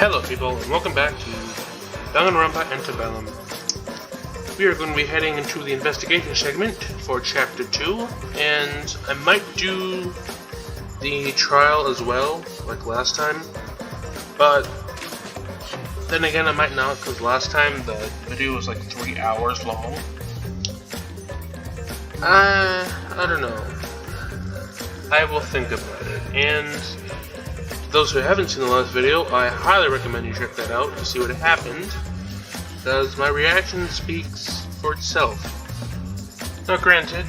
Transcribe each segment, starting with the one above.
Hello people, and welcome back to Danganronpa Antebellum. We are going to be heading into the investigation segment for Chapter 2, and I might do the trial as well, like last time, but then again I might not, because last time the video was like 3 hours long. I don't know. I will think about it, and those who haven't seen the last video, I highly recommend you check that out to see what happened, because my reaction speaks for itself. Now granted,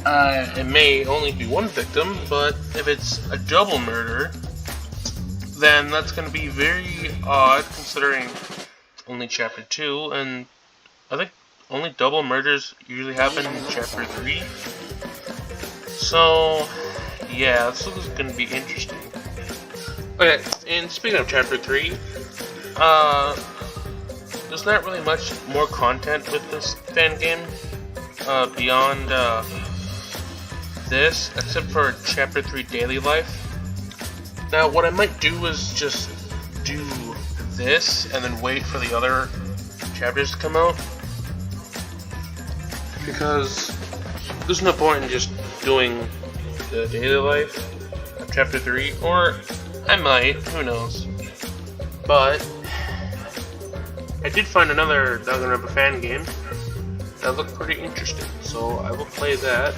it may only be one victim, but if it's a double murder, then that's going to be very odd considering only Chapter 2, and I think only double murders usually happen in Chapter 3. So, yeah, this is going to be interesting. Okay, and speaking of Chapter 3, there's not really much more content with this fan game beyond this, except for Chapter 3 Daily Life. Now, what I might do is just do this and then wait for the other chapters to come out, because there's no point in just doing the Daily Life of Chapter 3, or I might, who knows. But I did find another Danganronpa fan game that looked pretty interesting, so I will play that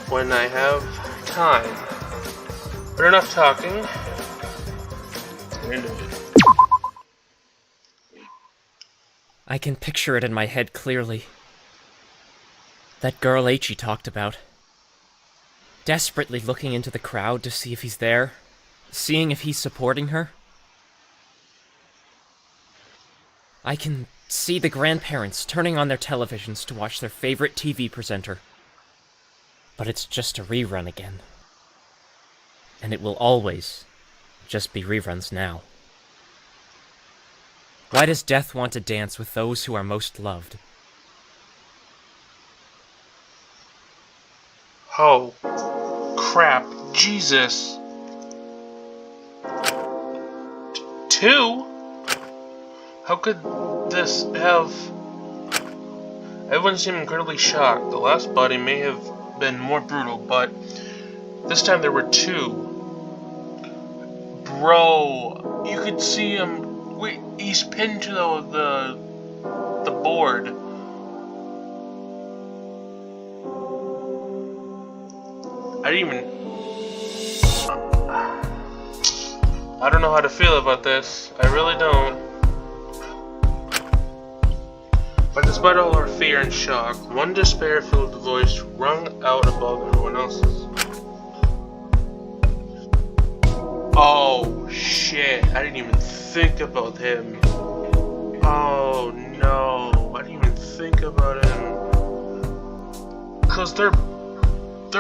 when I have time. But enough talking, let's get into it. I can picture it in my head clearly. That girl Aichi talked about. Desperately looking into the crowd to see if he's there, seeing if he's supporting her. I can see the grandparents turning on their televisions to watch their favorite TV presenter. But it's just a rerun again. And it will always just be reruns now. Why does death want to dance with those who are most loved? Oh, crap. Jesus. 2? How could this have... Everyone seemed incredibly shocked. The last body may have been more brutal, but this time there were 2. Bro, you could see him... Wait, he's pinned to the board. I don't know how to feel about this. I really don't. But despite all our fear and shock, one despair-filled voice rung out above everyone else's. Oh, shit. I didn't even think about him. Oh, no. I didn't even think about him. 'Cause their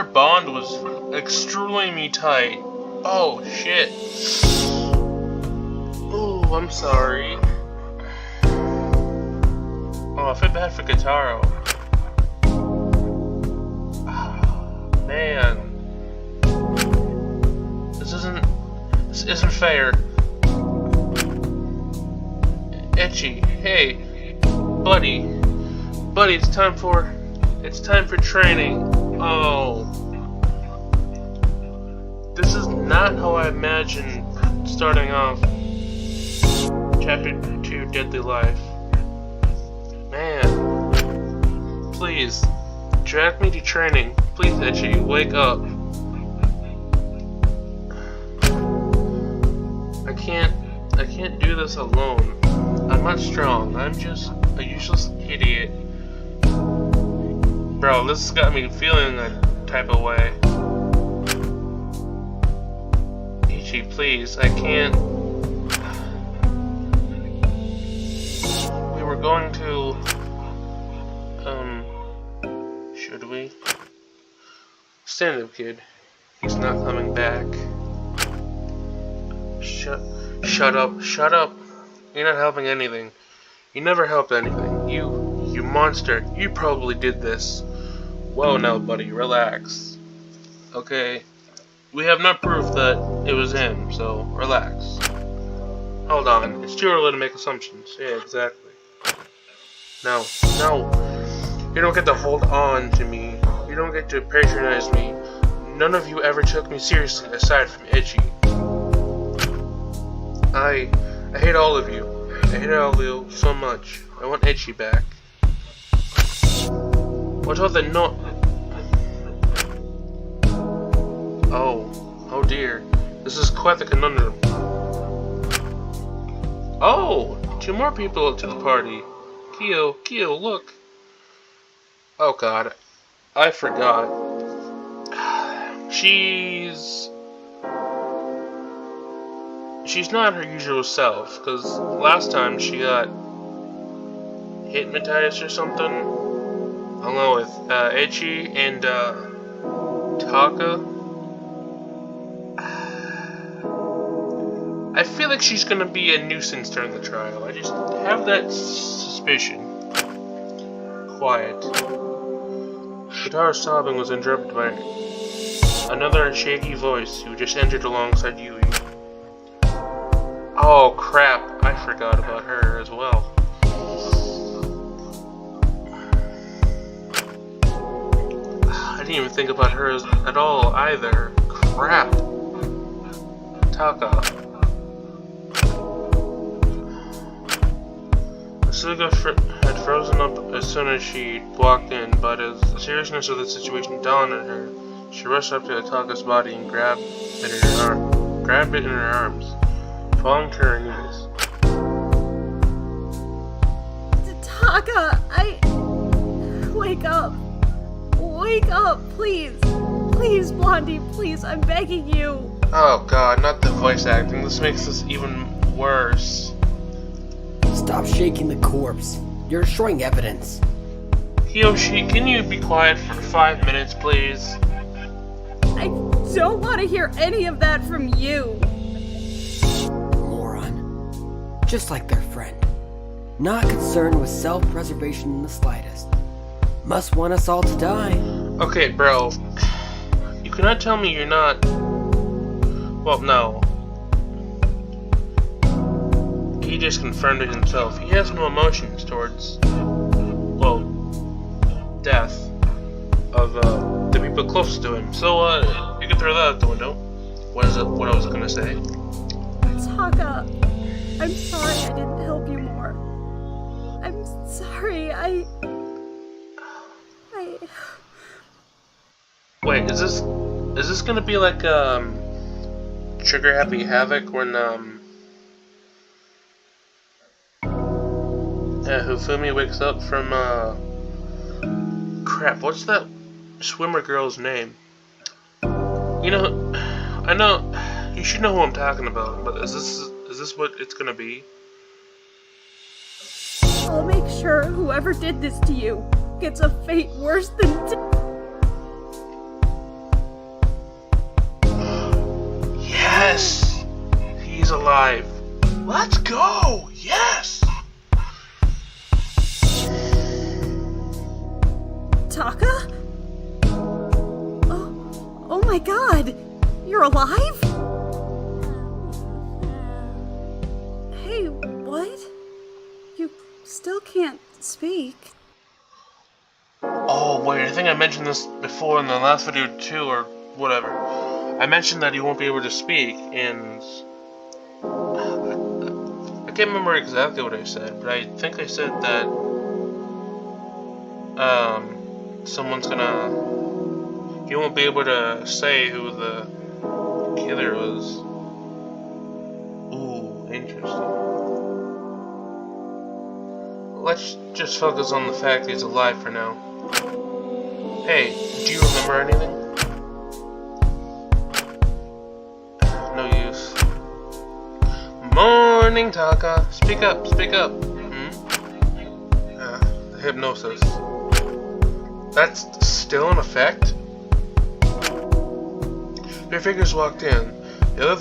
bond was extremely tight. Oh, shit. Oh, I'm sorry. Oh, I feel bad for Guitaro. Oh, man. This isn't fair. Etchy, hey, buddy, it's time for training. Oh, this is not how I imagined starting off Chapter 2 Deadly Life. Man, please, drag me to training. Please, Etchy, wake up. I can't do this alone. I'm not strong. I'm just a useless idiot. Bro, this has got me feeling a type of way. Ichi, please, I can't. We were going to... should we? Stand up, kid. He's not coming back. Shut up. You're not helping anything. You never helped anything. You monster. You probably did this. Whoa now, buddy, relax. Okay. we have no proof that it was him, so relax. Hold on, it's too early to make assumptions. Yeah, exactly. No, you don't get to hold on to me. You don't get to patronize me. None of you ever took me seriously aside from Itchy. I hate all of you. I hate all of you so much. I want Itchy back. What's all the no? Oh dear. This is quite the conundrum. Oh, 2 more people to the party. Kyo, look. Oh god, I forgot. She's not her usual self, because last time she got hypnotized or something, along with Itchy and Taka. I feel like she's gonna be a nuisance during the trial. I just have that suspicion. Quiet. Guitar's sobbing was interrupted by another shaky voice who just entered alongside Yui. Oh crap, I forgot about her as well. I didn't even think about her at all either. Crap. Taka. Suga had frozen up as soon as she walked in, but as the seriousness of the situation dawned on her, she rushed up to Taka's body and grabbed it in her arms, falling to her knees. Taka, wake up. Wake up, please. Please, Blondie, please, I'm begging you. Oh god, not the voice acting. This makes this even worse. Stop shaking the corpse. You're destroying evidence. Kiyoshi, can you be quiet for 5 minutes, please? I don't want to hear any of that from you. Moron. Just like their friend. Not concerned with self-preservation in the slightest. Must want us all to die. Okay, bro. You cannot tell me you're not... Well, no. He just confirmed it himself. He has no emotions towards, well, death of the people closest to him. So you can throw that out the window. What was I gonna say? Taka, I'm sorry I didn't help you more. I'm sorry. Wait, is this gonna be like Trigger Happy Havoc when Hifumi wakes up from crap, what's that swimmer girl's name? You know, I know you should know who I'm talking about, but is this what it's gonna be? I'll make sure whoever did this to you gets a fate worse than Yes! He's alive. Let's go! Yes! Taka? Oh my god! You're alive? Hey, what? You still can't speak. Oh wait, I think I mentioned this before in the last video too, or whatever. I mentioned that he won't be able to speak, and I can't remember exactly what I said, but I think I said that someone's gonna... He won't be able to say who the killer was. Ooh, interesting. Let's just focus on the fact he's alive for now. Hey, do you remember anything? No use. Morning, Taka. Speak up, speak up. The hypnosis. That's still in effect? Your figures walked in. The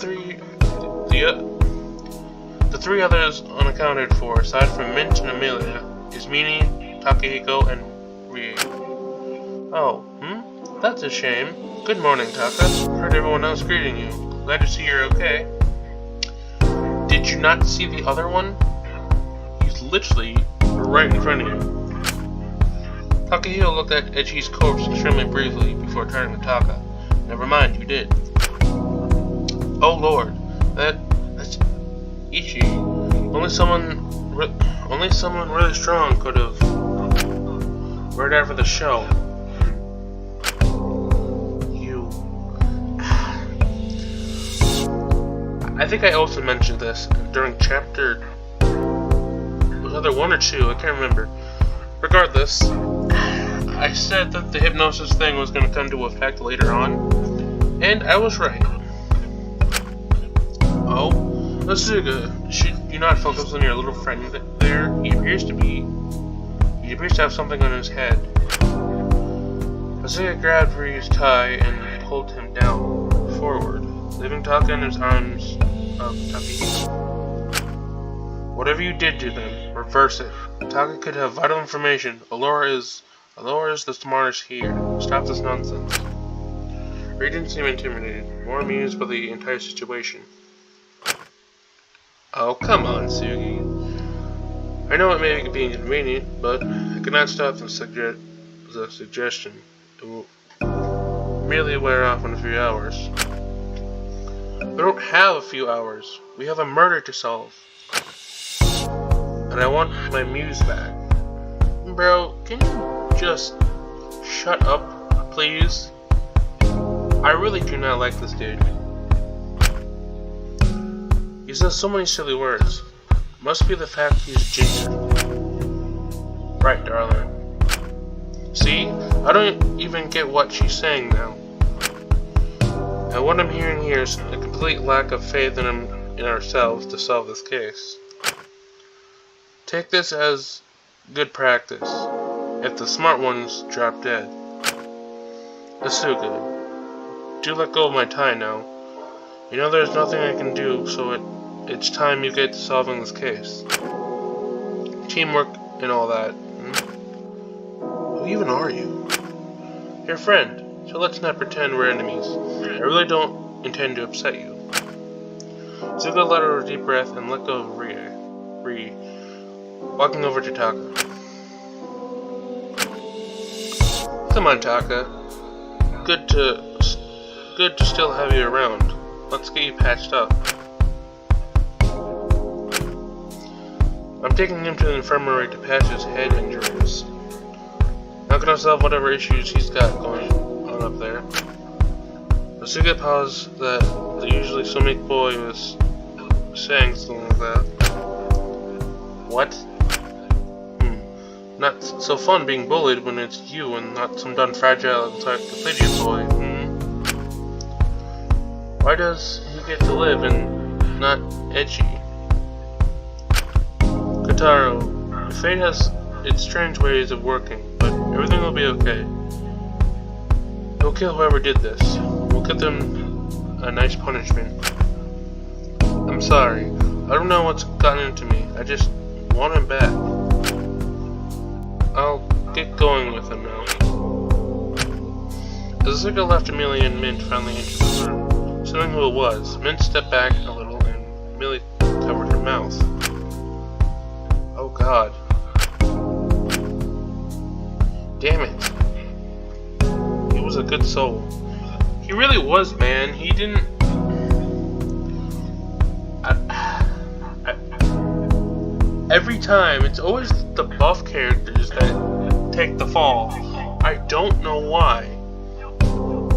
three others unaccounted for, aside from Mint and Amelia, is Mini, Takehiko, and Rie. Oh, That's a shame. Good morning, Taka. Heard everyone else greeting you. Glad to see you're okay. Did you not see the other one? He's literally right in front of you. Takahiro looked at Echi's corpse extremely briefly before turning to Taka. Never mind, you did. Oh lord, that's Ichi. Only someone really strong could have right after the show. You. I think I also mentioned this during chapter. It was either 1 or 2, I can't remember. Regardless, I said that the hypnosis thing was going to come to effect later on, and I was right. Oh, Asuga, should you not focus on your little friend there? He appears to have something on his head. Asuga grabbed Ryu's tie and pulled him down forward, leaving Taka in his arms of Takahiko. Whatever you did to them, reverse it. Taka could have vital information. Allura is the smartest here. Stop this nonsense. Ryu didn't seem intimidated, more amused by the entire situation. Oh, come on, Sugi. I know it may be inconvenient, but I cannot stop the suggestion. It will merely wear off in a few hours. We don't have a few hours. We have a murder to solve. And I want my muse back. Bro, can you just shut up, please? I really do not like this dude. He says so many silly words. Must be the fact he's ginger. Right, darling. See? I don't even get what she's saying now. And what I'm hearing here is a complete lack of faith in ourselves to solve this case. Take this as good practice. If the smart ones drop dead. Asuga, do let go of my tie now. You know there's nothing I can do, so it's time you get to solving this case. Teamwork and all that. Who even are you? Your friend, so let's not pretend we're enemies. I really don't intend to upset you. Asuga let out a deep breath and let go of Rie, walking over to Taka. Come on, Taka. Good to still have you around. Let's get you patched up. I'm taking him to the infirmary to patch his head injuries. Not gonna solve whatever issues he's got going on up there. Asuga paused that the usually so meek boy was saying something like that. What? Not so fun being bullied when it's you and not some done fragile encyclopedia boy. Why does he get to live and not Echi? Kotaro, fate has its strange ways of working, but everything will be okay. We'll kill whoever did this. We'll give them a nice punishment. I'm sorry. I don't know what's gotten into me. I just want him back. I'll get going with him now. As Asuka left Amelia and Mint finally entered the room, assuming who it was, Mint stepped back a little and Amelia covered her mouth. Oh god. Damn it. He was a good soul. He really was, man. He didn't... Every time, it's always the buff characters that take the fall. I don't know why.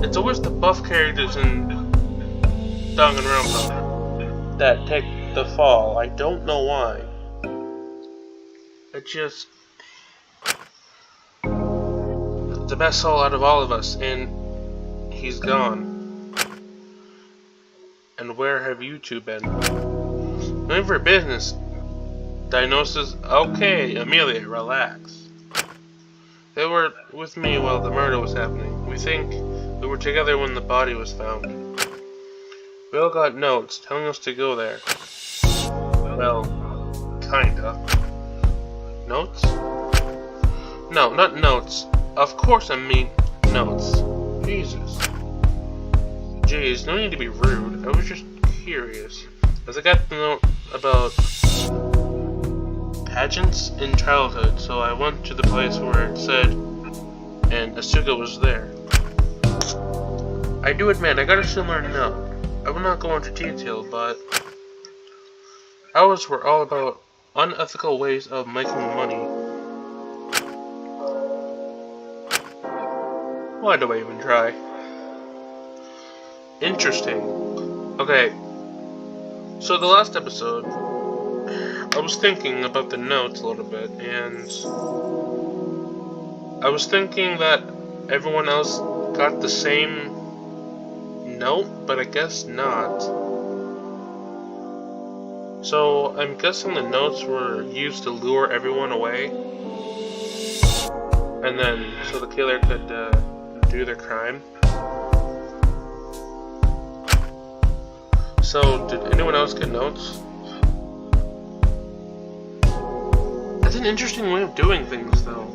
It's always the buff characters in Danganronpa that take the fall. I don't know why. It just... the best soul out of all of us, and he's gone. And where have you two been? Going for business. Diagnosis? Okay, Amelia, relax. They were with me while the murder was happening. We think we were together when the body was found. We all got notes telling us to go there. Well, kinda. Notes? No, not notes. Of course I mean notes. Jesus. Jeez, no need to be rude. I was just curious. As I got the note about pageants in childhood, so I went to the place where it said, and Asuka was there. I do admit, I got a similar note. I will not go into detail, but ours were all about unethical ways of making money. Why do I even try? Interesting. Okay, so the last episode, I was thinking about the notes a little bit, and I was thinking that everyone else got the same note, but I guess not. So I'm guessing the notes were used to lure everyone away, and then so the killer could do their crime. So did anyone else get notes? That's an interesting way of doing things, though.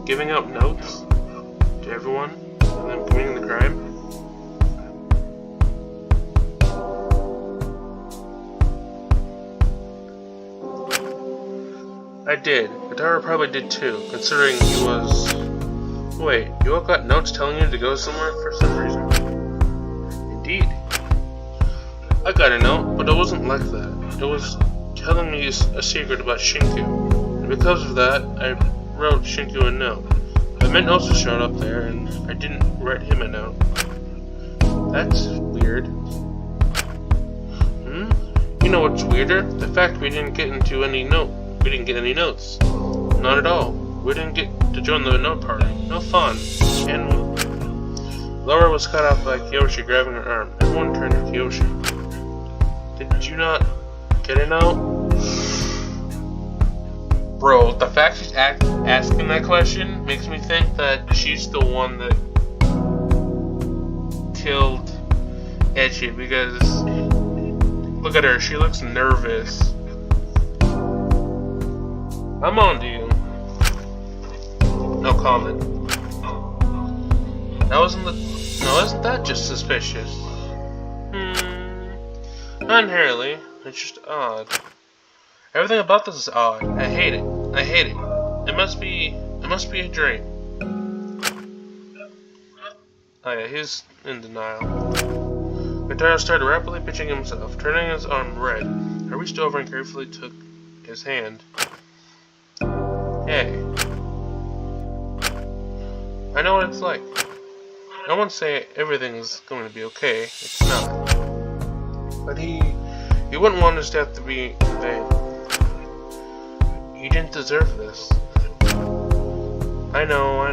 Giving out notes to everyone and then committing the crime. I did. Adara probably did too, considering he was... Wait, you all got notes telling you to go somewhere for some reason? Indeed. I got a note, but it wasn't like that. It was telling me a secret about Shinku, and because of that, I wrote Shinku a note. I meant also showed up there, and I didn't write him a note. That's weird. You know what's weirder? The fact we didn't get any notes. Not at all. We didn't get to join the note party. No fun. And Laura was cut off by Kiyoshi grabbing her arm. Everyone turned to Kiyoshi. Did you not get a note? Bro, the fact she's asking that question makes me think that she's the one that killed Echi, because look at her, she looks nervous. I'm on to you. No comment. Isn't that just suspicious? Not inherently. It's just odd. Everything about this is odd. I hate it. It must be a dream. Oh yeah, he's in denial. Kentaro started rapidly pitching himself, turning his arm red. I reached over and carefully took his hand. Hey. I know what it's like. I won't say everything's going to be okay. It's not. But he wouldn't want his death to be in vain. He didn't deserve this. I know.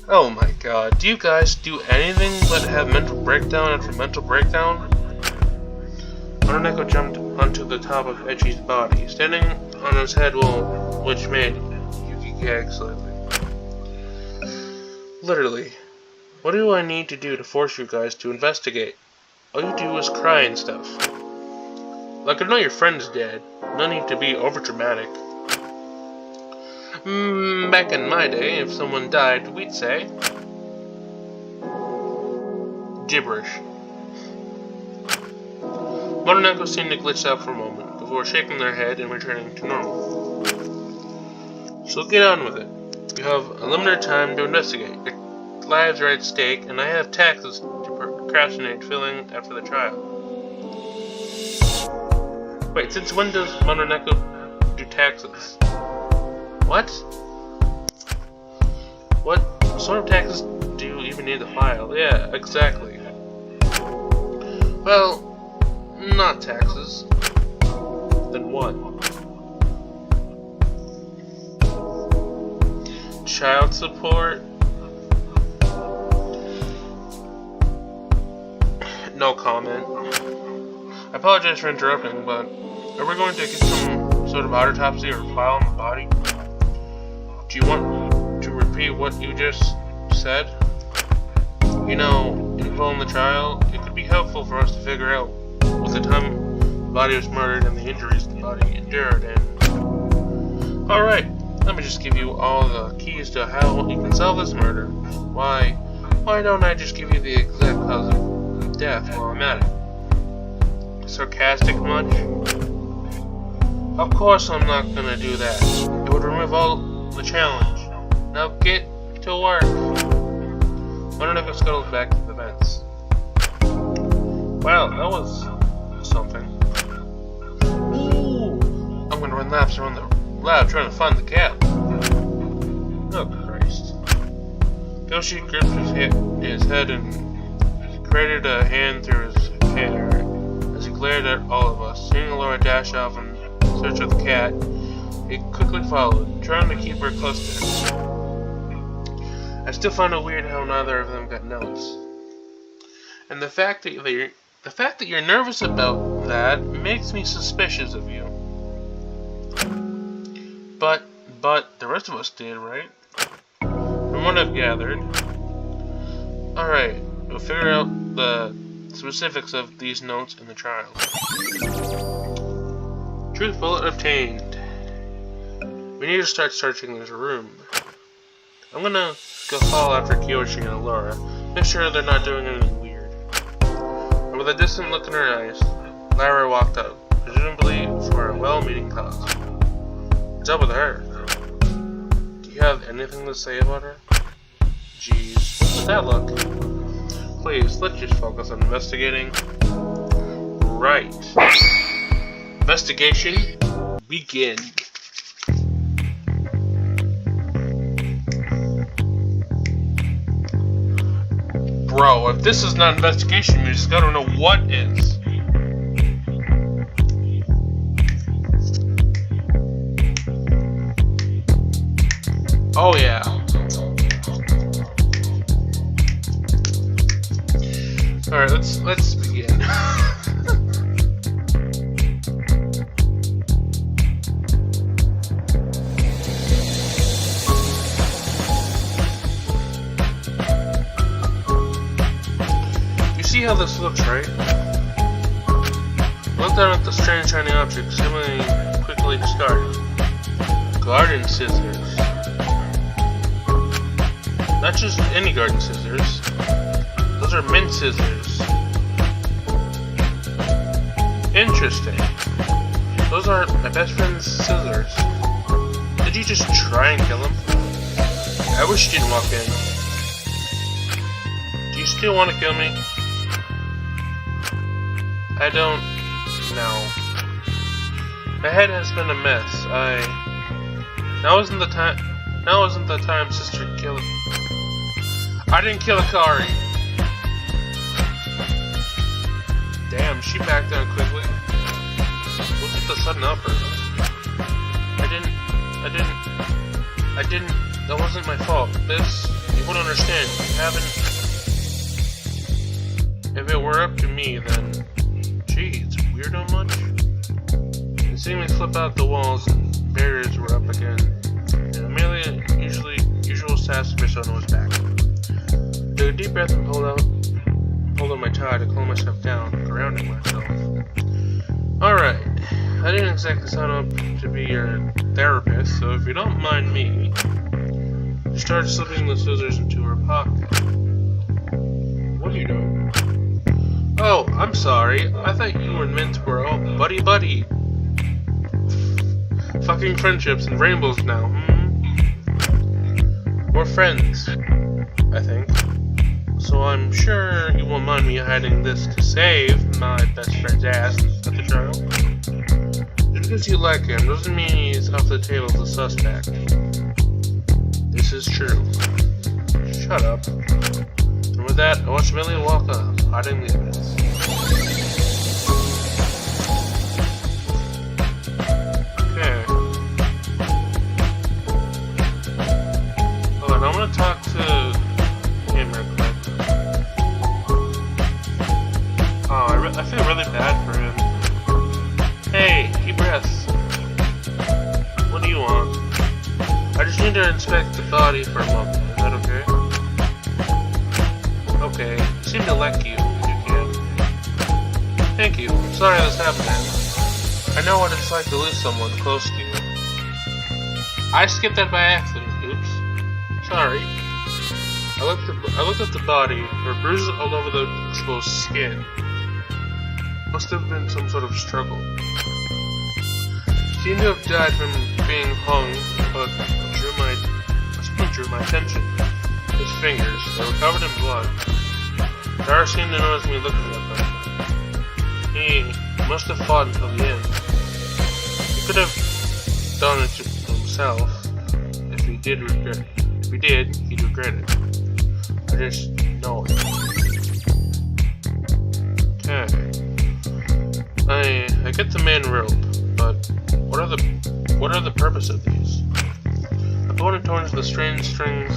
Oh my god, do you guys do anything but have mental breakdown after mental breakdown? Mononeko jumped onto the top of Echi's body, standing on his head, which made Yuki gag slightly. Literally, what do I need to do to force you guys to investigate? All you do is cry and stuff. Like, I know your friend's dead. No need to be overdramatic. Back in my day, if someone died, we'd say... gibberish. Mononeko seemed to glitch out for a moment, before shaking their head and returning to normal. So get on with it. You have a limited time to investigate. Your lives are at stake, and I have taxes to procrastinate filling after the trial. Wait, since when does Mononeko do taxes? What? What sort of taxes do you even need to file? Yeah, exactly. Well, not taxes. Then what? Child support? No comment. I apologize for interrupting, but are we going to get some sort of autopsy or file on the body? Do you want to repeat what you just said? You know, info on the trial, it could be helpful for us to figure out what the time the body was murdered and the injuries the body endured, and... Alright, Let me just give you all the keys to how you can solve this murder. Why don't I just give you the exact cause of death while I'm at it? Sarcastic much? Of course I'm not gonna do that. It would remove all the challenge. Now get to work. Why don't I go scuttle back to the vents? Wow, that was something. Ooh! I'm gonna run laps around the lab trying to find the cap. Oh Christ. Yoshi gripped his head and created a hand through his hair as he glared at all of us. Seeing Laura dash off in search of the cat, he quickly followed, trying to keep her close to him. I still find it weird how neither of them got notes. And the fact that you're nervous about that makes me suspicious of you. But the rest of us did, right? From what I've gathered. Alright, we'll figure out the specifics of these notes in the trial. Truth bullet obtained. We need to start searching this room. I'm gonna go follow after Kiyoshi and Laura, make sure they're not doing anything weird. And with a distant look in her eyes, Lara walked up, presumably for a well-meaning cause. What's up with her? Do you have anything to say about her? Jeez, what's with that look? Please, let's just focus on investigating. Right. Investigation, begin. Bro, if this is not investigation, you just gotta know what is. Oh yeah. Alright, let's begin. See how this looks, right? Look down at the strange shiny object, seemingly quickly discarded. Garden scissors. Not just any garden scissors. Those are mint scissors. Interesting. Those are my best friend's scissors. Did you just try and kill him? I wish you didn't walk in. Do you still want to kill me? I don't know. My head has been a mess. Now isn't the time, sister, to kill it. I didn't kill Akari. Damn, she backed down quickly. What's with the sudden outburst? I didn't, that wasn't my fault. This, you wouldn't understand. You haven't, if it were up to me, then it's weirdo much. And seeing me flip out the walls and barriers were up again, and Amelia, usual sassy persona, was back. Took a deep breath and pulled on my tie to calm myself down, grounding myself. Alright, I didn't exactly sign up to be your therapist, so if you don't mind me, she started slipping the scissors into her pocket. What are you doing? Oh, I'm sorry. I thought you were meant to grow buddy. Fucking friendships and rainbows now, We're friends, I think. So I'm sure you won't mind me hiding this to save my best friend's ass at the trial. Just because you like him doesn't mean he's off the table as a suspect. This is true. Shut up. And with that, I watched Millie walk off, hiding the evidence. Okay. Hold on, I'm gonna talk to him real quick. Oh, I feel really bad for him. Hey, deep breaths. What do you want? I just need to inspect the body for a moment. Is that okay? Okay, you seem to like you can. Thank you. I'm sorry this happened. I know what it's like to lose someone close to you. I skipped that by accident, oops. Sorry. I looked at the body. There were bruises all over the exposed skin. Must have been some sort of struggle. Seemed to have died from being hung, but something drew my attention. His fingers, they were covered in blood. Dara seemed to notice me looking at them. He must have fought until the end. He could have done it himself. If he did, he'd regret it. I just know it. Okay. I get the main rope, but what are the purpose of these? I pointed towards the strange strings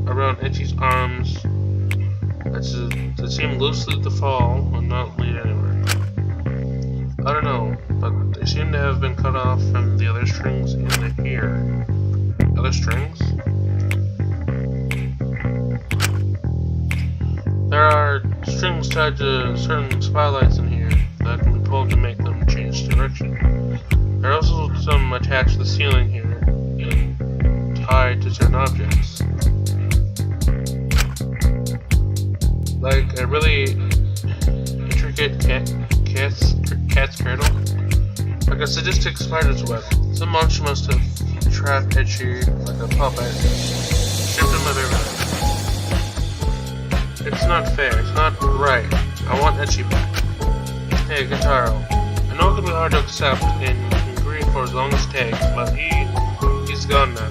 around Itchy's arms that seemed loosely to fall and not lead anywhere. I don't know, but they seem to have been cut off from the other strings in the here. Other strings? There are strings tied to certain spotlights in here that can be pulled to make them change direction. There are also some attached to the ceiling here and tied to certain objects. Like a really intricate cat's cradle. Like a sadistic spider's web. Some monster must have trapped Itchy like a puppet, stripped him of everything. It's not fair, it's not right. I want Itchy back. Hey, Guitaro. I know it can be hard to accept and you can grieve for as long as it takes, but he's gone now.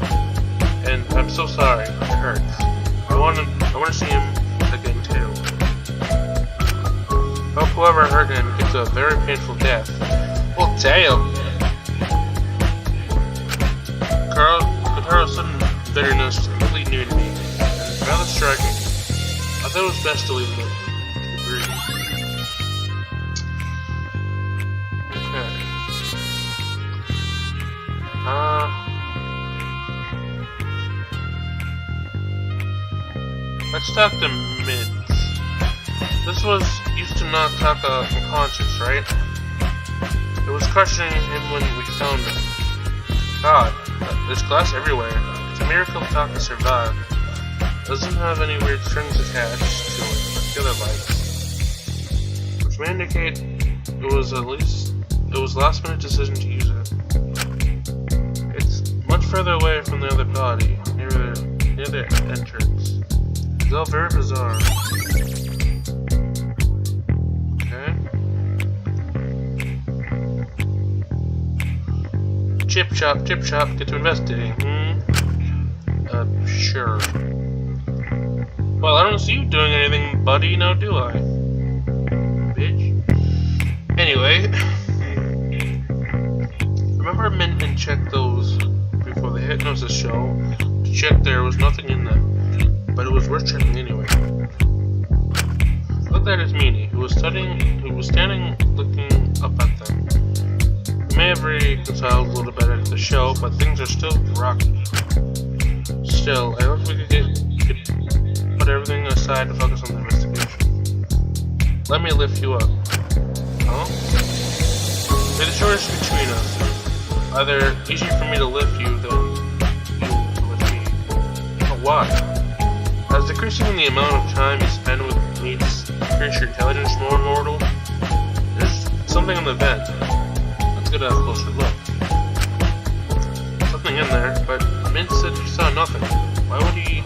And I'm so sorry, it hurts. I want to see him again too. Hope whoever hurt him gets a very painful death. Well, damn! Guitaro's sudden bitterness is completely new to me, and rather striking. I thought it was best to leave him to breathe. Okay. Let's talk to Mids. This used to knock Taka unconscious, right? It was crushing him when we found him. God, there's glass everywhere. It's a miracle Taka survived. Doesn't have any weird strings attached to it like the other lights, which may indicate it was a last minute decision to use it. It's much further away from the other body, near the entrance. It's all very bizarre. Okay. Chip chop, get to investigating. Sure. Well, I don't see you doing anything, buddy, now do I? Bitch. Anyway. Remember I meant and checked those before the hypnosis show to check there was nothing in them. But it was worth checking anyway. Look at his meanie. He was standing looking up at them. He may have reconciled a little bit at the show, but things are still rocky. Still, I hope we could put everything aside to focus on the investigation. Let me lift you up. Huh? They're the shortest between us. Either easier for me to lift you than you to lift me. But why? As decreasing the amount of time you spend with me to increase your intelligence more, mortal, there's something on the vent. Let's get a closer look. Something in there, but Mint said he saw nothing. Why would he?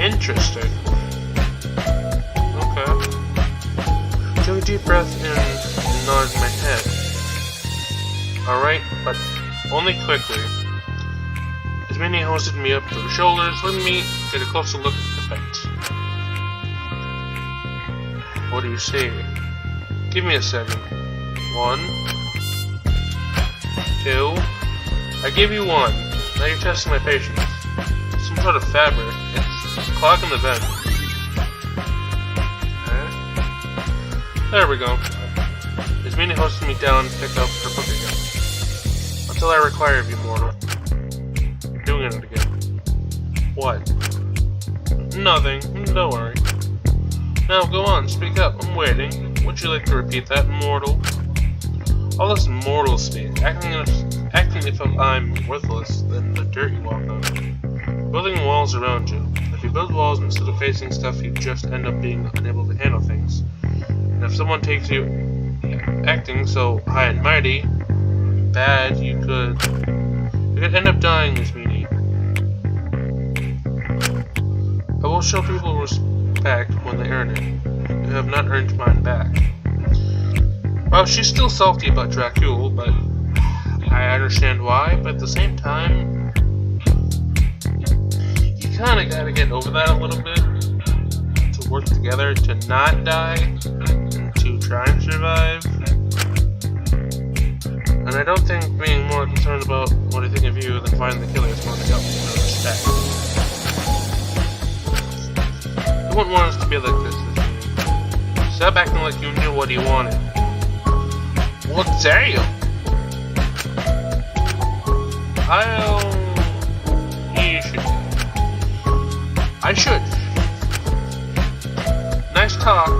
Interesting. Okay. Took a deep breath in and nodded my head. Alright, but only quickly. As Minnie hosted me up to her shoulders, let me get a closer look at the vent. What do you say? Give me a second. 1, 2. I give you 1. Now you're testing my patience. Some sort of fabric. It's clogging the vent. Okay. There we go. As Minnie hosted me down to pick up her book again. Until I require of you, mortal. Doing it again. What? Nothing. Don't worry. Now go on, speak up. I'm waiting. Would you like to repeat that, mortal? All this mortal speak, acting acting if I'm worthless than the dirt you walk on. Building walls around you. If you build walls instead of facing stuff, you just end up being unable to handle things. And if someone takes you acting so high and mighty, bad, you could end up dying as meanie. I will show people respect when they earn it. You have not earned mine back. Well, she's still salty about Dracul, but I understand why, but at the same time, you kinda gotta get over that a little bit to work together to not die and to try and survive. And I don't think being more concerned about what I think of you than finding the killer is going to help me with respect. You wouldn't want us to be like this, is you? Stop acting like you knew what he wanted. Well, damn! I should. Nice talk,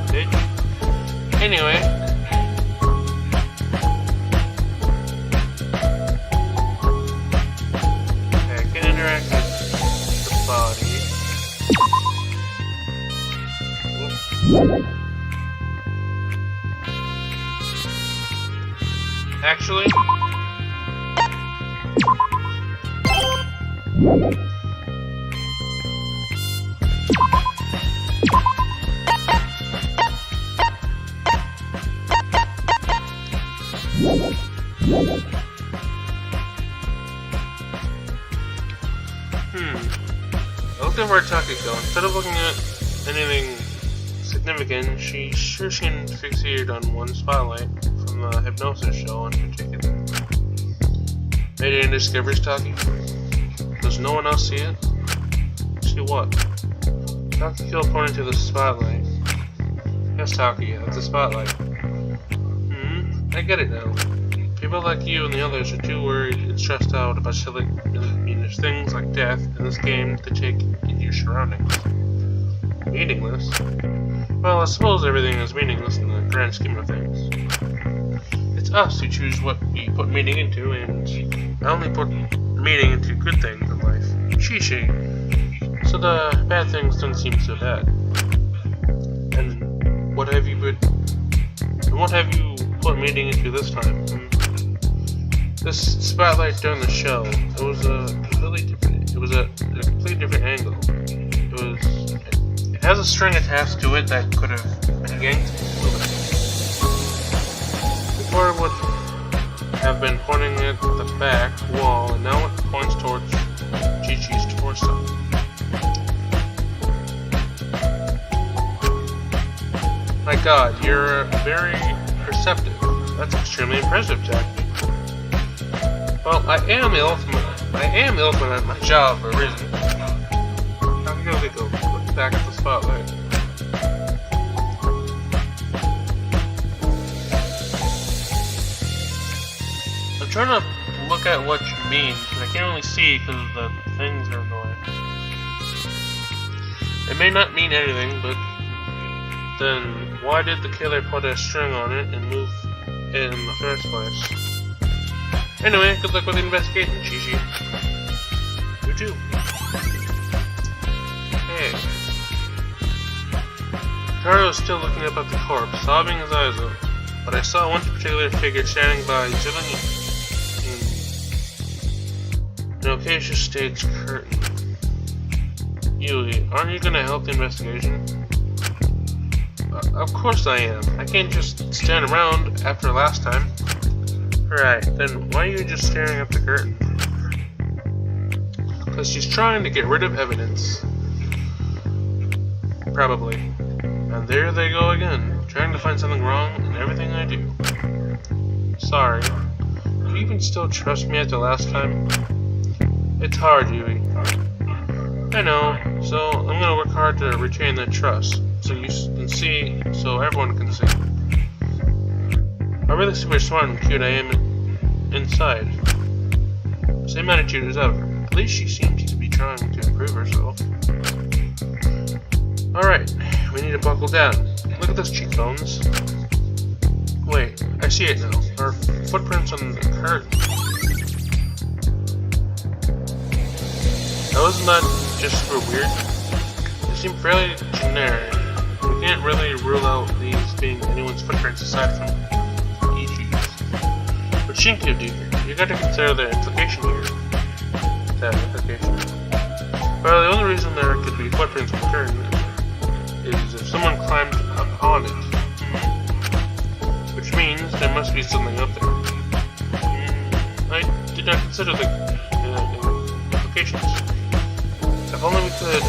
bitch. Anyway. I can interact with the body. Actually, I looked over at Takiko. Instead of looking at anything significant, she sure seemed fixated on one spotlight from the hypnosis show in particular. Made any discoveries, Taki? Does no one else see it? See what? Takiko pointed to the spotlight. Yes, Taki, that's the spotlight. I get it now. People like you and the others are too worried and stressed out about silly, meaningless things like death in this game to take into your surroundings. Meaningless? Well, I suppose everything is meaningless in the grand scheme of things. It's us who choose what we put meaning into, and I only put meaning into good things in life. She. So the bad things don't seem so bad. And what have you put meaning into this time? This spotlight during the show, it was a completely different angle. It has a string attached to it that could have been yanked moving. Before it would have been pointing at the back wall, and now it points towards Chi-Chi's torso. My god, you're very perceptive. That's extremely impressive, Jack. Well, I am the ultimate at my job for a reason. Go. Look back at the spotlight. I'm trying to look at what you mean, because I can't really see because the things are annoying. It may not mean anything, but then why did the killer put a string on it and move it in the first place? Anyway, good luck with the investigation, Chi-Chi. You too. Hey. Ricardo was still looking up at the corpse, sobbing his eyes out, but I saw one particular figure standing by Zillion in an acacia stage curtain. Yui, aren't you gonna help the investigation? Of course I am. I can't just stand around after last time. Right, then why are you just staring at the curtain? Because she's trying to get rid of evidence. Probably. And there they go again, trying to find something wrong in everything I do. Sorry. Do you even still trust me after last time? It's hard, Yui. I know, so I'm gonna work hard to retain that trust, so you can see, so everyone can see. How really super smart and cute I am inside. Same attitude as ever. At least she seems to be trying to improve herself. Alright, we need to buckle down. Look at those cheekbones. Wait, I see it now. There are footprints on the curtain. Now isn't that just super weird? They seem fairly generic. We can't really rule out these being anyone's footprints aside from Ichi's. But Shinku, dear, you gotta consider the implication here. That implication. Well, the only reason there could be footprints on the curtain is if someone climbed upon it. Which means there must be something up there. I did not consider the implications. If only we could...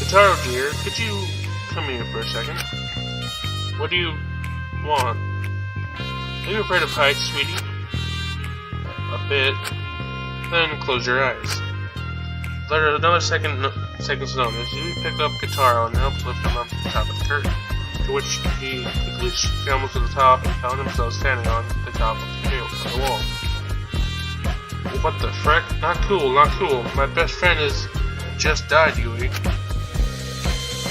Kotaro, dear, could you come here for a second? What do you want? Are you afraid of heights, sweetie? A bit. Then close your eyes. Let another second's notice. You pick up Kotaro and help lift him up to the top of the curtain. To which he quickly scrambled to the top and found himself standing on the top of the wall. What the frick? Not cool, not cool. My best friend has just died, Yui.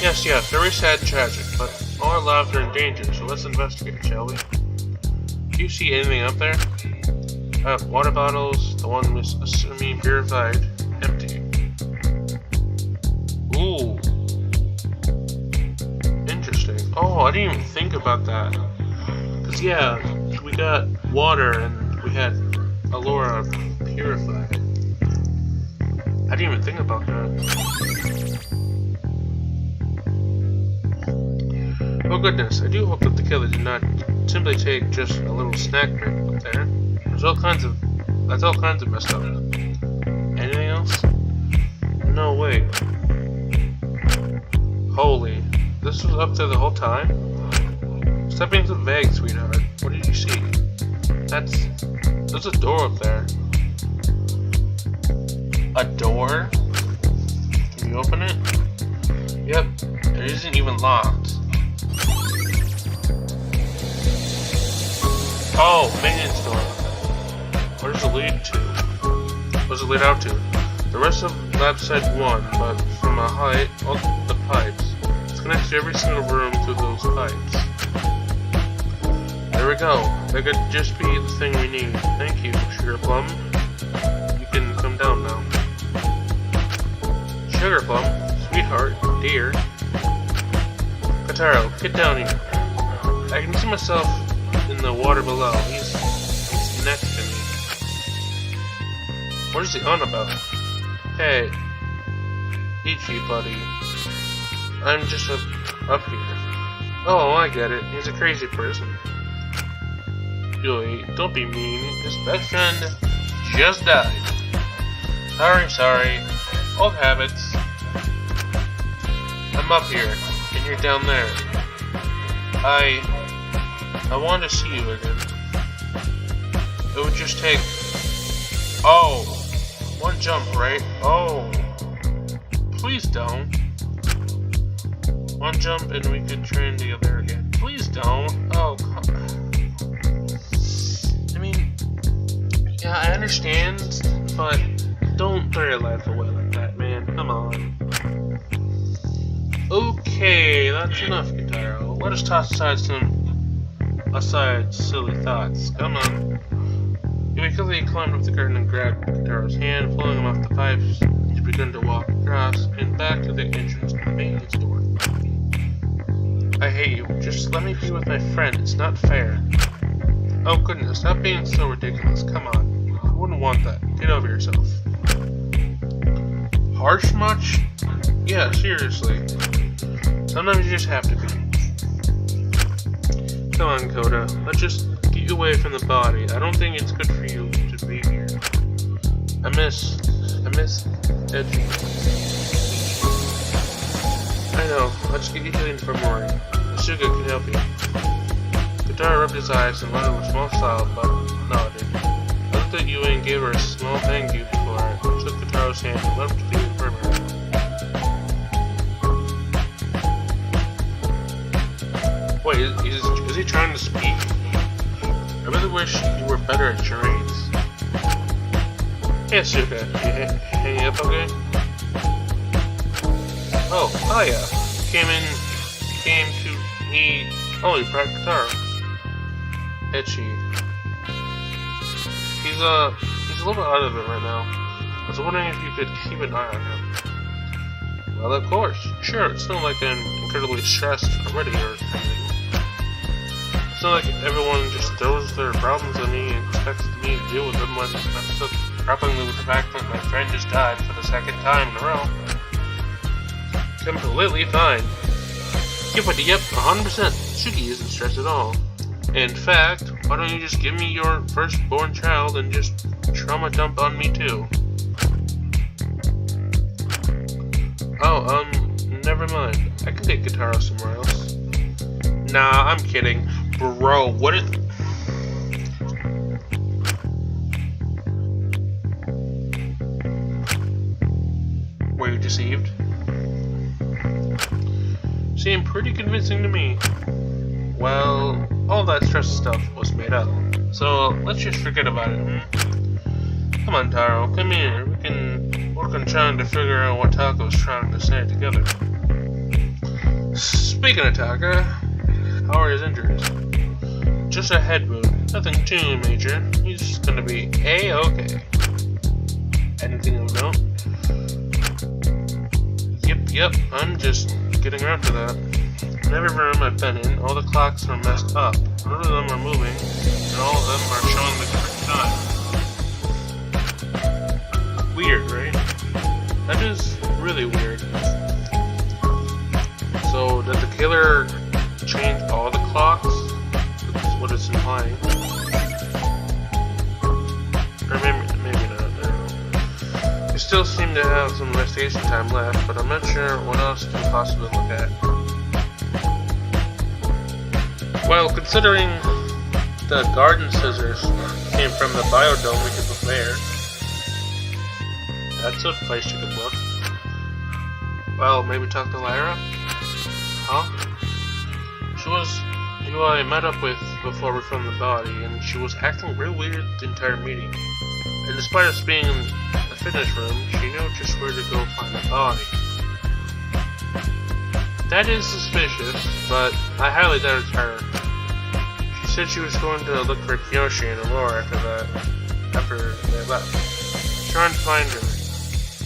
Yes, very sad and tragic, but all our lives are in danger, so let's investigate, shall we? Do you see anything up there? Water bottles, the one was semi-purified, empty. Ooh. Interesting. Oh, I didn't even think about that. Cause yeah, we got water and we had Allura purified. I didn't even think about that. Oh goodness, I do hope that the killer did not simply take just a little snack break up there. That's all kinds of messed up. Anything else? No way. Holy, this was up there the whole time? Stop being so vague, sweetheart. What did you see? There's a door up there. A door? Can you open it? Yep, it isn't even locked. Oh, maintenance door. Where does it lead to? What does it lead out to? The rest of lab said 1, but from a height, all the pipes. It's connected to every single room through those pipes. There we go. That could just be the thing we need. Thank you, Sugar Plum. You can come down now. Sugar Plum, sweetheart, dear. Kotaro, get down here. I can see myself in the water below. He's next to me. What is he on about? Hey, Ichi, buddy. I'm just up here. Oh, I get it. He's a crazy person. Yui, don't be mean. His best friend just died. Sorry. Old habits. I'm up here, and you're down there. I want to see you again. It would just take... Oh! One jump, right? Oh! Please don't. One jump and we could train together again. Please don't. Oh, I mean... Yeah, I understand, but don't throw your life away like that, man. Come on. Okay, that's enough, Kotaro. Let us toss aside silly thoughts. Come on. He quickly climbed up the curtain and grabbed Kotaro's hand, pulling him off the pipes. He began to walk across and back to the entrance to the maintenance door. I hate you. Just let me be with my friend. It's not fair. Oh goodness, stop being so ridiculous. Come on. I wouldn't want that. Get over yourself. Harsh much? Yeah, seriously. Sometimes you just have to be. Come on, Koda. Let's just get you away from the body. I don't think it's good for you to be here. I miss Edgy. I know. Let's get you to the infirmary. Suga can help you. Kotaro rubbed his eyes and muttered a small sob, but nodded. I looked at Yui and gave her a small thank you before I took Kotaro's hand and left to the infirmary. Wait, is he trying to speak? I really wish you were better at charades. Hey, Suga, you hanging up okay? Oh, hiya. He brought Kotaro. itchy. He's a little bit out of it right now. I was wondering if you could keep an eye on him. Well, of course. Sure, it's not like I'm incredibly stressed already or anything. It's not like everyone just throws their problems on me and expects me to deal with them when I'm still grappling with the fact that my friend just died for the second time in a row. Completely fine. Yep, 100%. Shuki isn't stressed at all. In fact, why don't you just give me your firstborn child and just trauma dump on me too? Oh, never mind. I can take Guitar somewhere else. Nah, I'm kidding. Bro, what is... Were you deceived? Seemed pretty convincing to me. Well, all that stress stuff was made up, so let's just forget about it, Come on, Taro, come here. We can work on trying to figure out what Taco's trying to say together. Speaking of Taka, how are his injuries? Just a head wound, nothing too major. He's gonna be A-okay. Anything of note? Yep, I'm just getting around to that. In every room I've been in, all the clocks are messed up. None of them are moving, and all of them are showing the correct time. Weird, right? That is really weird. So, did the killer change all the clocks? That's what it's implying. Or maybe not, I don't know. We still seem to have some investigation time left, but I'm not sure what else we can possibly look at. Well, considering the garden scissors came from the biodome we could prepare, that's a place you could look. Well, maybe talk to Lyra? Huh? She was who I met up with before we found the body, and she was acting real weird the entire meeting. And despite us being in the fitness room, she knew just where to go find the body. That is suspicious, but I highly doubt it's her. She said she was going to look for Kiyoshi and Aurora after they left. Trying to find her.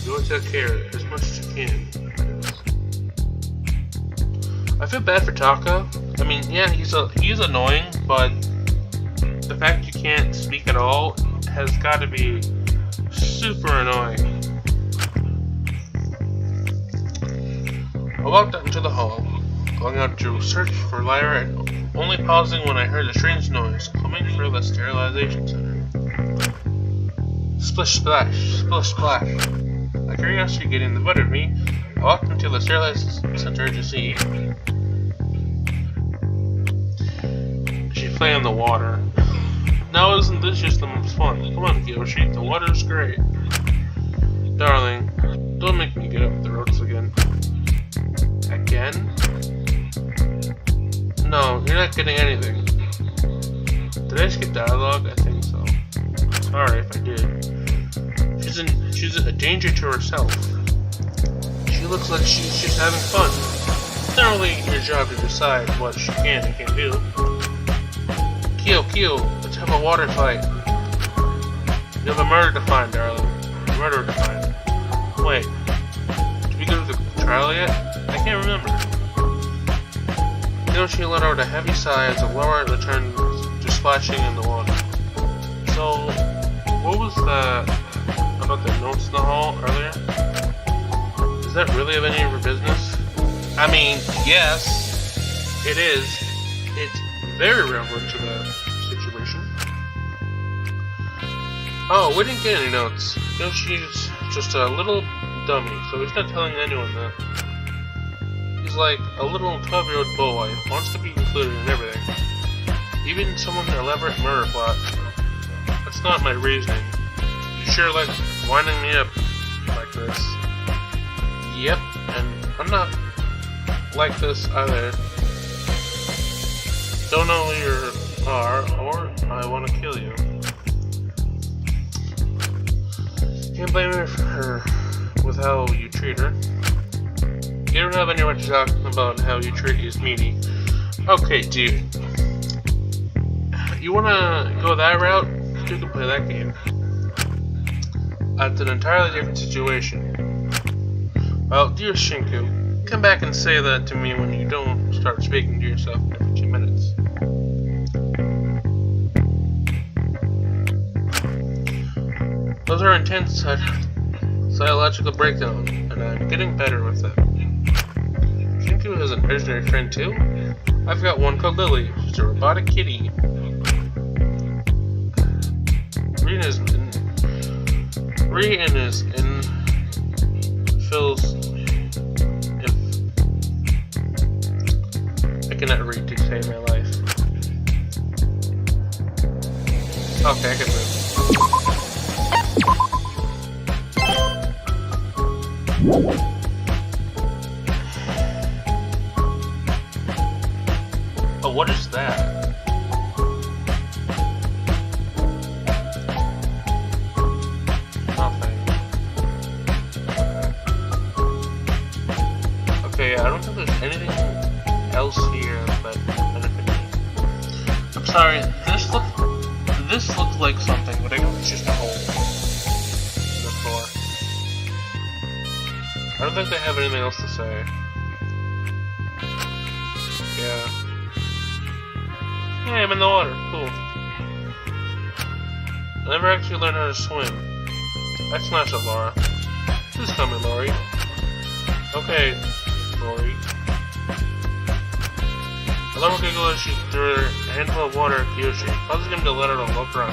You will take care as much as you can. I feel bad for Taka. I mean, yeah, he's annoying, but the fact you can't speak at all has got to be super annoying. I walked out into the hall, going out to search for Lyra and only pausing when I heard a strange noise coming from the sterilization center. Splish splash, splish splash. My curiosity getting the better of me, I walked into the sterilization center to see. She's playing in the water. Now isn't this just the most fun? Come on, Kiyoshi, the water's great. Darling, don't make me get up the ropes again. Again? No, you're not getting anything. Did I skip dialogue? I think so. Sorry if I did. She's a danger to herself. She looks like she's just having fun. It's not really your job to decide what she can and can't do. Kyo, let's have a water fight. You have a murder to find, darling. A murder to find. Wait, did we go to the trial yet? I can't remember. Yoshi let out a heavy sigh as Aurora returned to splashing in the water. So, what was that about the notes in the hall earlier? Is that really of any of your business? I mean, yes, it is. It's very relevant to the situation. Oh, we didn't get any notes. Yoshi's just a little dummy, so he's not telling anyone that. He's like a little 12-year-old boy, wants to be included in everything. Even someone's elaborate murder plot. That's not my reasoning. You sure like winding me up like this. Yep, and I'm not like this either. Don't know who you are, or I want to kill you. Can't blame her with how you treat her. You don't have any right to talk about how you treat his meanie. Okay, dude. you wanna go that route, you can play that game. That's an entirely different situation. Well, dear Shinku, come back and say that to me when you don't start speaking to yourself every 2 minutes. Those are intense psychological breakdowns, and I'm getting better with them. Shinku has an imaginary friend too? I've got one called Lily. She's a robotic kitty. Rian is in Phil's. I cannot read to save my life. Okay, I can move. Oh, what is that? Nothing. Okay, I don't think there's anything else here that benefits me. I'm sorry, this looks like something, but I guess it's just a hole in the floor. I don't think they have anything else to say. Yeah. Hey, I'm in the water. Cool. I never actually learned how to swim. That's nice of Laura. Please call me Lori. Okay, Lori. I love how Giggle as she threw a handful of water at Kyoshi, causing him to let out a low cry.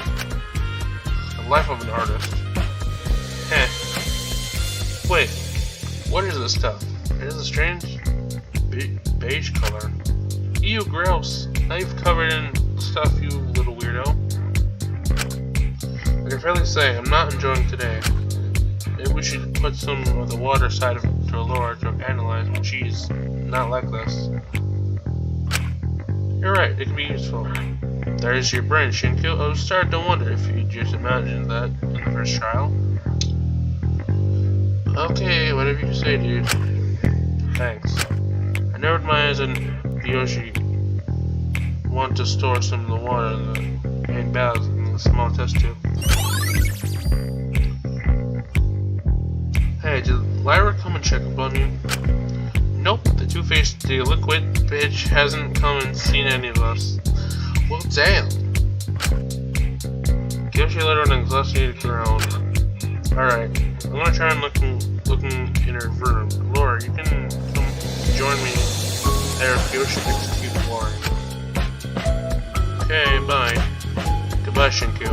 The life of an artist. Heh. Wait, what is this stuff? It is a strange beige color. Ew, gross. Now you've covered in stuff, you little weirdo. I can fairly say I'm not enjoying today. Maybe we should put some of the water side of it to Laura to analyze when she's not like this. You're right, it can be useful. There's your brain, Shinku. I was starting to wonder if you just imagined that in the first trial. Okay, whatever you say, dude. Thanks. I narrowed my eyes on Yoshi. Want to store some of the water in the main baths in the small test tube. Hey, did Lyra come and check up on you? Nope, the two-faced liquid bitch hasn't come and seen any of us. Well, damn. Yoshi let out an exhausted groan. Alright, I'm gonna try and looking in her room. Laura, you can come join me there if Yoshi execute Warren. Okay, bye. Goodbye, Shinku.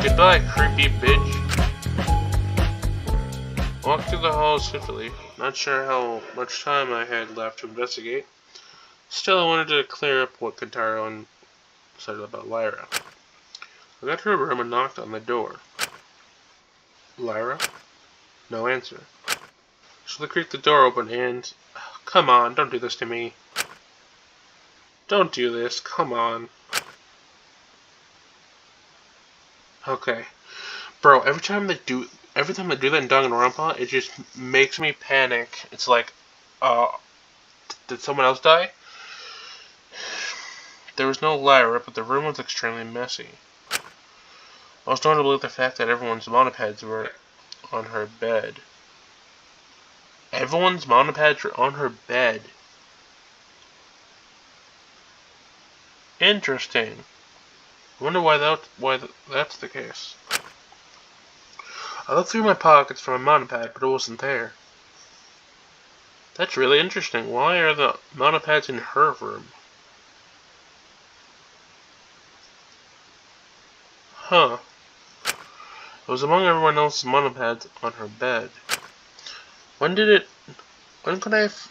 Goodbye, creepy bitch. Walk through the halls swiftly. Not sure how much time I had left to investigate. Still, I wanted to clear up what Kentaro said about Lyra. I got to her room and knocked on the door. Lyra? No answer. So I creaked the door open and... Come on, don't do this to me. Don't do this, come on. Okay. Bro, every time they do that in Danganronpa, it just makes me panic. It's like, did someone else die? There was no Lyra, but the room was extremely messy. Most notably the fact that everyone's monopads were on her bed. Everyone's monopads were on her bed. Interesting. I wonder why that's the case. I looked through my pockets for my monopad, but it wasn't there. That's really interesting. Why are the monopads in her room? Huh. It was among everyone else's monopads on her bed. When could I have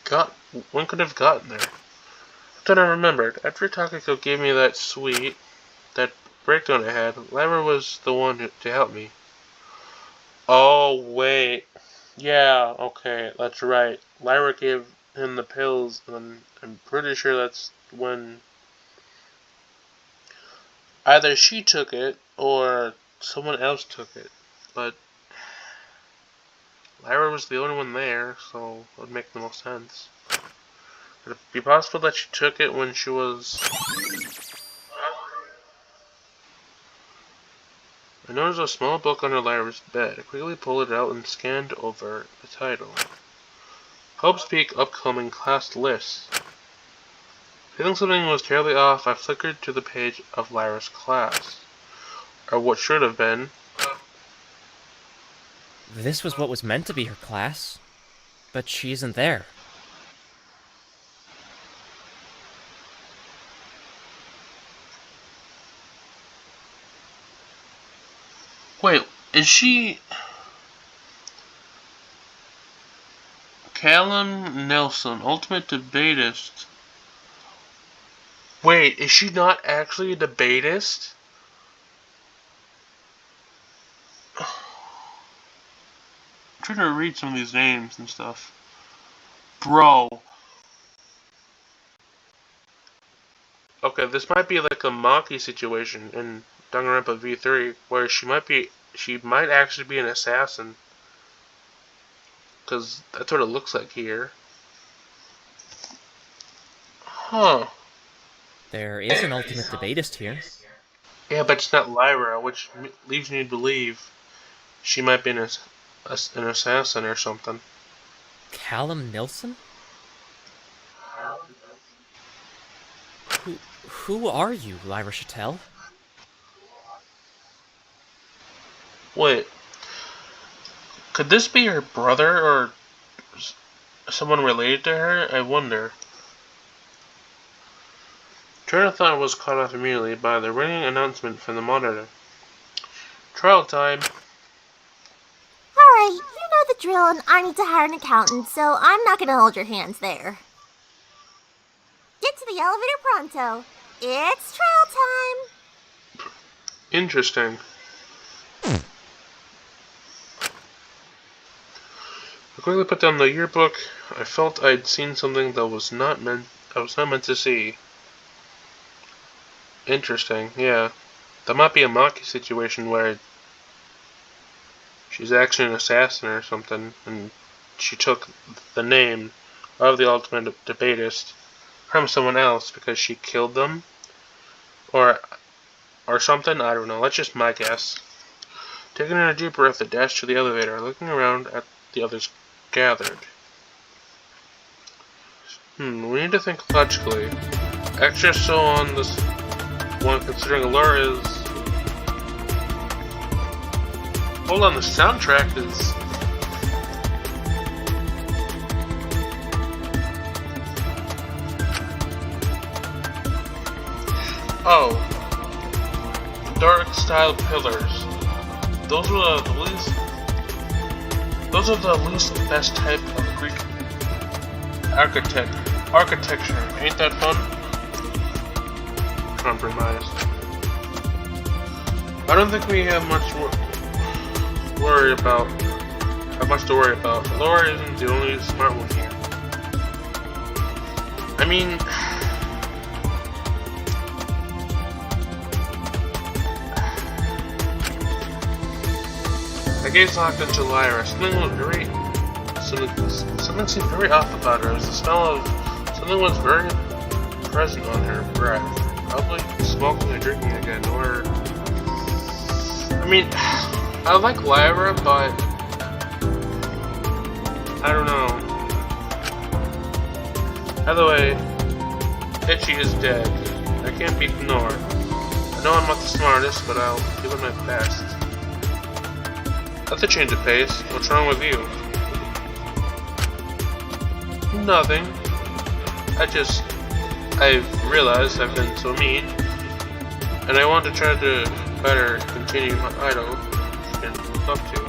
gotten there? Then I remembered. After Takako gave me that breakdown I had, Lyra was the one to help me. Oh, wait. Yeah, okay, that's right. Lyra gave him the pills, and I'm pretty sure that's when either she took it, or someone else took it. But Lyra was the only one there, so it would make the most sense. Could it be possible that she took it when she was... I noticed a small book under Lyra's bed. I quickly pulled it out and scanned over the title. Hope's Peak upcoming class lists. Feeling something was terribly off, I flickered to the page of Lyra's class. Or what should have been. This was what was meant to be her class, but she isn't there. Wait, is she... Callum Nelson, ultimate debatist. Wait, is she not actually a debatist? I'm trying to read some of these names and stuff. Bro. Okay, this might be like a Maki situation in Danganronpa V3, where she might actually be an assassin. Because that's what it looks like here. Huh. There is an ultimate debatist here. Yeah, but it's not Lyra, which leaves me to believe she might be an assassin or something. Callum Nilsson? Who are you, Lyra Chattel? Wait. Could this be her brother or someone related to her? I wonder. Train of thought was cut off immediately by the ringing announcement from the monitor. Trial time. Alright, you know the drill and I need to hire an accountant, so I'm not gonna hold your hands there. Get to the elevator pronto. It's trial time. Interesting. I quickly put down the yearbook. I felt I'd seen something that was not meant to see. Interesting, yeah. That might be a Maki situation where she's actually an assassin or something, and she took the name of the ultimate debatist from someone else because she killed them, or something. I don't know. That's just my guess. Taking in a deep breath, I dashed to the elevator, looking around at the others gathered. We need to think logically. Extra so on this one, considering Allure is... Hold on, the soundtrack is... Oh. Dark style pillars. Those are the least best type of Greek architecture. Ain't that fun? Compromise. I don't think we have much to worry about. Laura isn't the only smart one here. I mean, I gaze locked into Lyra. Something seemed very off about her, as the smell of something was very present on her breath. Probably smoking or drinking again, or... I mean, I like Lyra, but... I don't know. Either way, Itchy is dead. I can't be ignored. I know I'm not the smartest, but I'll give it my best. That's a change of pace. What's wrong with you? Nothing. I've realized I've been so mean, and I want to try to better continue my idol and look up to.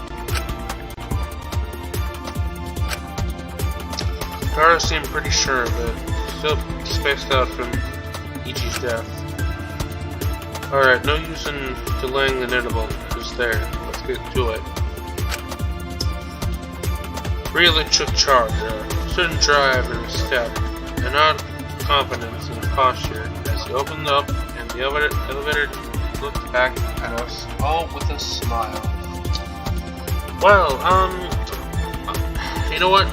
Tara seemed pretty sure, but still spaced out from Ichi's death. Alright, no use in delaying the inevitable. Just there. Let's get to it. Really took charge. Certain drive in his step, and odd confidence in his posture as he opened up and the elevator looked back at us all with a smile. Well, you know what?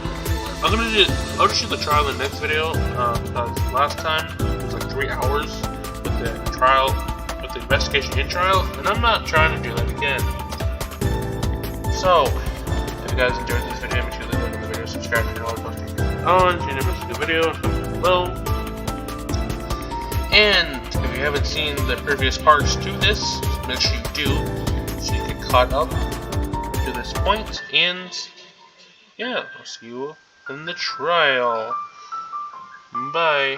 I'll just do the trial in the next video, because last time it was like 3 hours with the trial, with the investigation hit trial, and I'm not trying to do that again. So, if you guys enjoyed this video, make sure to like the video, subscribe to the channel, post on, so you never miss a new video, comment below. And if you haven't seen the previous parts to this, make sure you do, so you get caught up to this point. And yeah, I'll see you in the trial. Bye.